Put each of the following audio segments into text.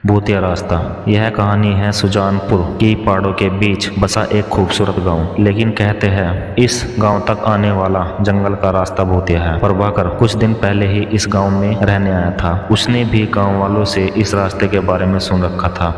भूतिया रास्ता। यह कहानी है सुजानपुर की पहाड़ों के बीच बसा एक खूबसूरत गांव। लेकिन कहते हैं इस गांव तक आने वाला जंगल का रास्ता भूतिया है। प्रभाकर कुछ दिन पहले ही इस गांव में रहने आया था। उसने भी गांव वालों से इस रास्ते के बारे में सुन रखा था,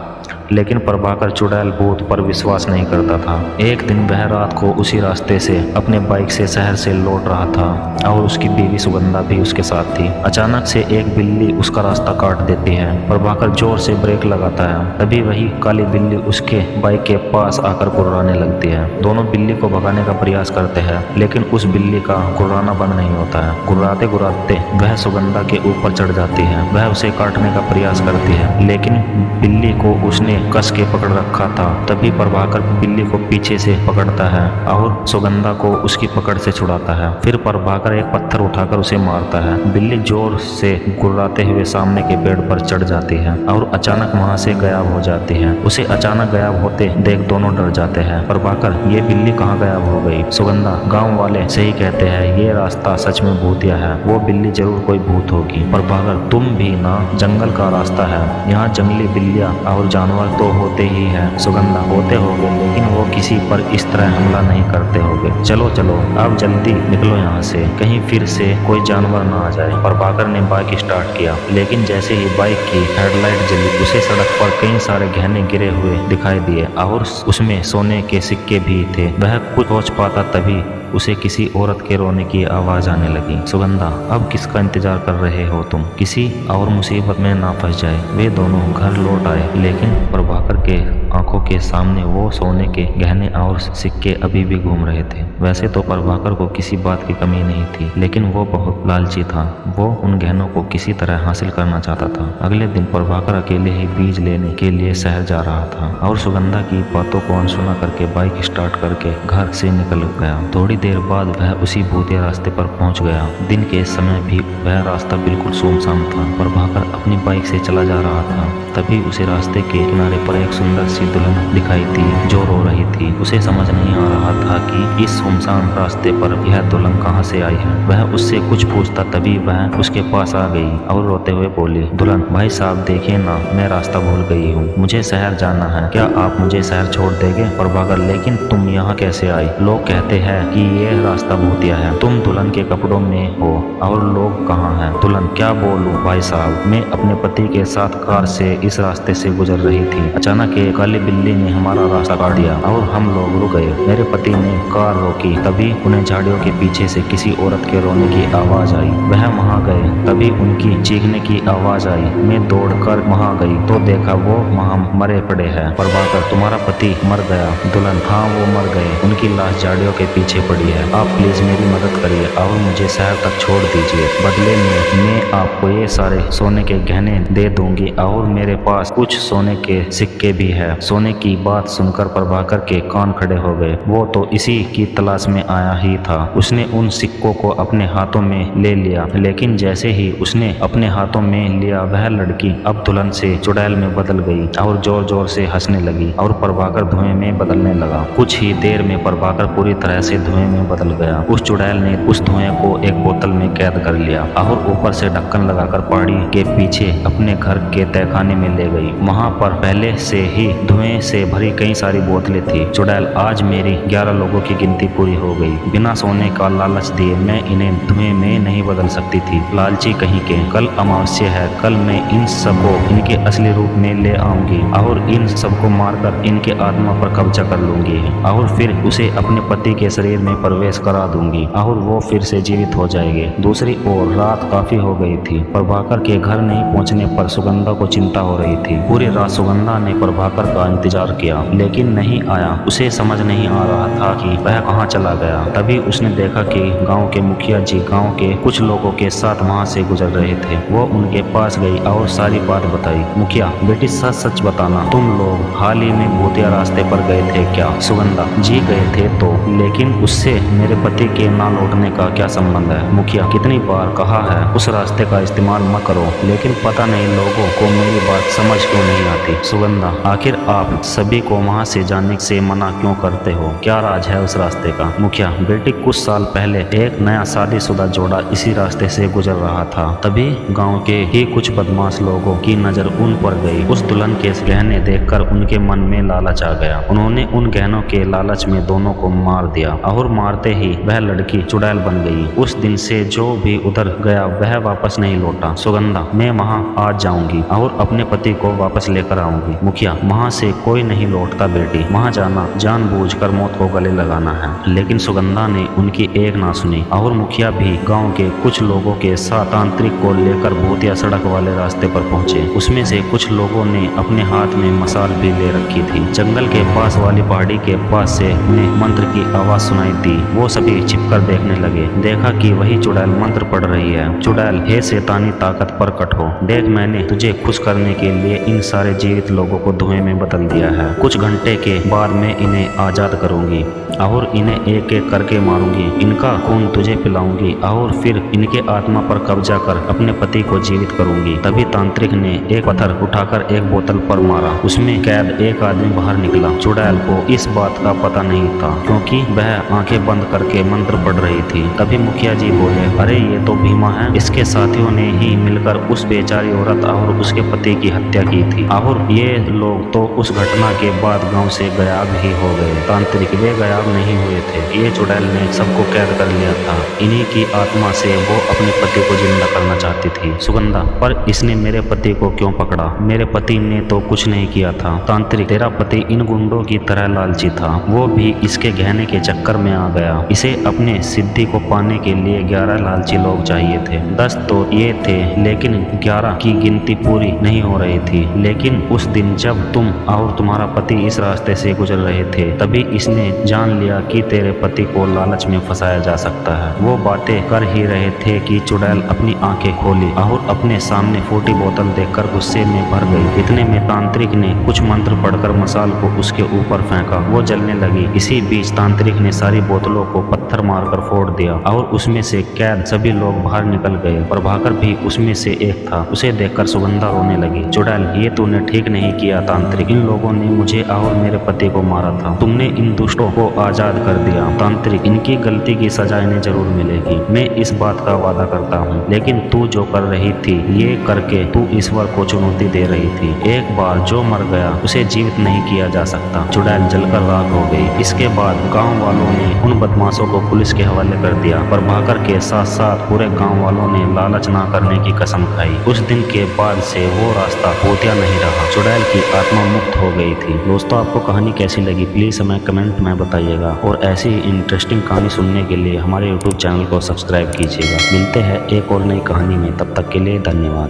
लेकिन प्रभाकर चुड़ैल भूत पर विश्वास नहीं करता था। एक दिन वह रात को उसी रास्ते से अपने बाइक से शहर से लौट रहा था और उसकी बीवी सुगंधा भी उसके साथ थी। अचानक से एक बिल्ली उसका रास्ता काट देती है। प्रभाकर जोर से ब्रेक लगाता है, तभी वही काली बिल्ली उसके बाइक के पास आकर गुर्राने लगती है। दोनों बिल्ली को भगाने का प्रयास करते हैं, लेकिन उस बिल्ली का गुर्राना बंद नहीं होता है। गुर्राते गुर्राते वह सुगंधा के ऊपर चढ़ जाती है। वह उसे काटने का प्रयास करती है, लेकिन बिल्ली को उसने कस के पकड़ रखा था। तभी प्रभाकर बिल्ली को पीछे से पकड़ता है और सुगंधा को उसकी पकड़ से छुड़ाता है। फिर प्रभाकर एक पत्थर उठाकर उसे मारता है। बिल्ली जोर से गुर्राते हुए सामने के पेड़ पर चढ़ जाती है और अचानक वहां से गायब हो जाती है। उसे अचानक गायब होते देख दोनों डर जाते हैं। प्रभाकर, ये बिल्ली कहाँ गायब हो गई? सुगंधा, गाँव वाले सही कहते हैं, ये रास्ता सच में भूतिया है। वो बिल्ली जरूर कोई भूत होगी। प्रभाकर, तुम भी ना, जंगल का रास्ता है, यहाँ जंगली बिल्लियां और जानवर तो होते ही हैं। सुगंधा, होते होंगे, लेकिन वो किसी पर इस तरह हमला नहीं करते होंगे। चलो चलो अब जल्दी निकलो यहाँ से, कहीं फिर से कोई जानवर ना आ जाए। प्रभाकर ने बाइक स्टार्ट किया, लेकिन जैसे ही बाइक की हेडलाइट जली उसे सड़क पर कई सारे गहने गिरे हुए दिखाई दिए और उसमें सोने के सिक्के भी थे। वह कुछ सोच पाता तभी उसे किसी औरत के रोने की आवाज आने लगी। सुगंधा, अब किसका इंतजार कर रहे हो तुम? किसी और मुसीबत में ना फंस जाए। वे दोनों घर लौट आए, लेकिन प्रभाकर के आंखों के सामने वो सोने के गहने और सिक्के अभी भी घूम रहे थे। वैसे तो प्रभाकर को किसी बात की कमी नहीं थी, लेकिन वो बहुत लालची था। वो उन गहनों को किसी तरह हासिल करना चाहता था। अगले दिन प्रभाकर अकेले ही बीज लेने के लिए शहर जा रहा था और सुगंधा की बातों को अनसुना करके बाइक स्टार्ट करके घर से निकल गया। थोड़ी देर बाद वह उसी भूतिया रास्ते पर पहुंच गया। दिन के समय भी वह रास्ता बिल्कुल सुनसान था। प्रभाकर अपनी बाइक से चला जा रहा था, तभी उसे रास्ते के किनारे पर एक सुंदर सी दुल्हन दिखाई दी जो रो रही थी। उसे समझ नहीं आ रहा था कि इस सुनसान रास्ते पर यह दुल्हन कहाँ से आई है। वह उससे कुछ पूछता, तभी वह उसके पास आ गई और रोते हुए बोली, दुल्हन, भाई साहब देखिए ना, मैं रास्ता भूल गई हूँ, मुझे शहर जाना है, क्या आप मुझे शहर छोड़ देंगे? प्रभाकर, लेकिन तुम यहाँ कैसे आई? लोग कहते हैं कि ये रास्ता भूतिया है। तुम दुल्हन के कपड़ों में हो और लोग कहाँ हैं? दुल्हन, क्या बोलूं भाई साहब, मैं अपने पति के साथ कार से इस रास्ते से गुजर रही थी। अचानक एक काली बिल्ली ने हमारा रास्ता काट दिया और हम लोग रुक गए। मेरे पति ने कार रोकी, तभी उन्हें झाड़ियों के पीछे से किसी औरत के रोने की आवाज आई। वह वहाँ गए, तभी उनकी चीखने की आवाज आई। मैं दौड़कर वहाँ गई तो देखा वो वहाँ मरे पड़े हैं। प्रभाकर, तुम्हारा पति मर गया? दुल्हन, हाँ वो मर गए, उनकी लाश झाड़ियों के पीछे पड़ी है। आप प्लीज मेरी मदद करिए और मुझे शहर तक छोड़ दीजिए। बदले में मैं आपको ये सारे सोने के गहने दे दूंगी और मेरे पास कुछ सोने के सिक्के भी है। सोने की बात सुनकर प्रभाकर के कान खड़े हो गए। वो तो इसी की तलाश में आया ही था। उसने उन सिक्कों को अपने हाथों में ले लिया, लेकिन जैसे ही उसने अपने हाथों में लिया वह लड़की अब दुल्हन से चुड़ैल में बदल गई और जोर जोर से हंसने लगी और प्रभाकर धुएं में बदलने लगा। कुछ ही देर में प्रभाकर पूरी तरह से धुएं में बदल गया। उस चुड़ैल ने उस धुएं को एक बोतल में कैद कर लिया और ऊपर से ढक्कन लगाकर पहाड़ी के पीछे अपने घर के तहखाने में ले गई। वहां पर पहले से ही धुएं से भरी कई सारी बोतलें थी। चुड़ैल, आज मेरी 11 लोगों की गिनती पूरी हो गई। बिना सोने का लालच दिए मैं इन्हें धुएं में नहीं बदल सकती थी। लालची कहीं के, कल अमावस्या है, कल मैं इन सबको इनके असली रूप में ले आऊंगी और इन सबको मारकर इनके आत्मा पर कब्जा कर लूंगी और फिर उसे अपने पति के शरीर में प्रवेश करा दूंगी और वो फिर से जीवित हो जाएंगे। दूसरी ओर रात काफी हो गई थी। प्रभाकर के घर नहीं पहुंचने पर सुगंधा को चिंता हो रही थी। पूरी रात सुगंधा ने प्रभाकर का इंतजार किया, लेकिन नहीं आया। उसे समझ नहीं आ रहा था कि वह कहाँ चला गया। तभी उसने देखा कि गांव के मुखिया जी गांव के कुछ लोगों के साथ वहां से गुजर रहे थे। वो उनके पास गई और सारी बात बताई। मुखिया, बेटी सच सच बताना, तुम लोग हाल ही में भूतिया रास्ते पर गए थे क्या? सुगंधा, जी गए थे तो, लेकिन उससे मेरे पति के ना लौटने का क्या संबंध है? मुखिया, कितनी बार कहा है उस रास्ते का इस्तेमाल मत करो, लेकिन पता नहीं लोगों को मेरी बात समझ क्यों नहीं आती। सुगंधा, आखिर आप सभी को वहाँ से जाने से मना क्यों करते हो? क्या राज है उस रास्ते का? मुखिया, बेटी कुछ साल पहले एक नया शादीशुदा जोड़ा इसी रास्ते से गुजर रहा था। तभी गांव के ही कुछ बदमाश लोगों की नजर उन पर गई। उस दुल्हन के गहने देखकर उनके मन में लालच आ गया। उन्होंने उन गहनों के लालच में दोनों को मार दिया और मारते ही वह लड़की चुड़ैल बन गई। उस दिन से जो भी उधर गया वह वापस नहीं लौटा। सुगंधा, मैं वहाँ आज जाऊंगी और अपने पति को वापस लेकर आऊंगी। मुखिया, वहाँ से कोई नहीं लौटता बेटी, वहाँ जाना जानबूझकर मौत को गले लगाना है। लेकिन सुगंधा ने उनकी एक ना सुनी और मुखिया भी गांव के कुछ लोगों के साथ तांत्रिक को लेकर भूतिया सड़क वाले रास्ते पर पहुंचे। उसमें से कुछ लोगों ने अपने हाथ में मसाल भी ले रखी थी। जंगल के पास वाली पहाड़ी के पास से उन्हें मंत्र की आवाज सुनाई दी। वो सभी छिपकर देखने लगे। देखा कि वही चुड़ैल मंत्र पढ़ रही है। चुड़ैल, हे शैतानी ताकत प्रकट हो, देख मैंने तुझे खुश करने के लिए इन सारे जीवित लोगों को धुएं में बदल दिया है। कुछ घंटे के बाद मैं इन्हें आजाद करूंगी और इन्हें एक एक करके मारूंगी। इनका खून तुझे पिलाऊंगी और फिर इनके आत्मा पर कब्जा कर अपने पति को जीवित करूंगी। तभी तांत्रिक ने एक पत्थर उठाकर एक बोतल पर मारा। उसमें कैद एक आदमी बाहर निकला। चुड़ैल को इस बात का पता नहीं था क्योंकि वह आंखें बंद करके मंत्र पढ़ रही थी। तभी मुखिया जी बोले, अरे ये तो भीमा है। इसके साथियों ने ही मिलकर उस बेचारी औरत और उसके पति की हत्या की थी और ये लोग तो उस घटना के बाद गांव से गायब ही हो गए। तांत्रिक, वे गायब नहीं हुए थे, ये चुड़ैल ने सबको कैद कर लिया था। इन्हीं की आत्मा से वो अपने पति को जिंदा करना चाहती थी। सुगंधा, पर इसने मेरे पति को क्यों पकड़ा? मेरे पति ने तो कुछ नहीं किया था। तांत्रिक, तेरा पति इन गुंडों की तरह लालची था। वो भी इसके गहने के चक्कर में आ गया। इसे अपने सिद्धि को पाने के लिए 11 लालची लोग चाहिए थे। 10 तो ये थे लेकिन 11 की गिनती पूरी नहीं हो रही थी। लेकिन उस दिन जब तुम और तुम्हारा पति इस रास्ते से गुजर रहे थे तभी इसने जान लिया कि तेरे पति को लालच में फंसाया जा सकता है। वो बातें कर ही रहे थे कि चुड़ैल अपनी आंखें खोली और अपने सामने फूटी बोतल देखकर गुस्से में भर गई। इतने में तांत्रिक ने कुछ मंत्र पढ़कर मसाल को उसके ऊपर फेंका। वो जलने लगी। इसी बीच तांत्रिक ने सारी बोतलों को पत्थर मारकर फोड़ दिया और उसमें से कैद सभी लोग बाहर निकल गए। प्रभाकर भी उसमें से एक था। उसे देखकर सुगंधा रोने लगी। चुड़ैल, ये तूने ठीक नहीं किया तांत्रिक। इन लोगों ने मुझे और मेरे पति को मारा था। तुमने इन दुष्टों को आजाद कर दिया। तांत्रिक, इनकी गलती की सजा इन्हें जरूर मिलेगी, मैं इस बात का वादा करता हूँ। लेकिन तू जो कर रही थी ये करके तू ईश्वर को चुनौती दे रही थी। एक बार जो मर गया उसे जीवित नहीं किया जा सकता। चुड़ैल जलकर राख हो गई। इसके बाद गांव वालों ने उन बदमाशों को पुलिस के हवाले कर दिया। प्रभाकर के साथ साथ पूरे गांव वालों ने लालच ना करने की कसम खाई। उस दिन के बाद से वो रास्ता भूतिया नहीं रहा। चुड़ैल की आत्मा मुक्त हो गई थी। दोस्तों, आपको कहानी कैसी लगी प्लीज हमें कमेंट में बताइएगा और ऐसी ही इंटरेस्टिंग कहानी सुनने के लिए हमारे YouTube चैनल को सब्सक्राइब कीजिएगा। मिलते हैं एक और नई कहानी में, तब तक के लिए धन्यवाद।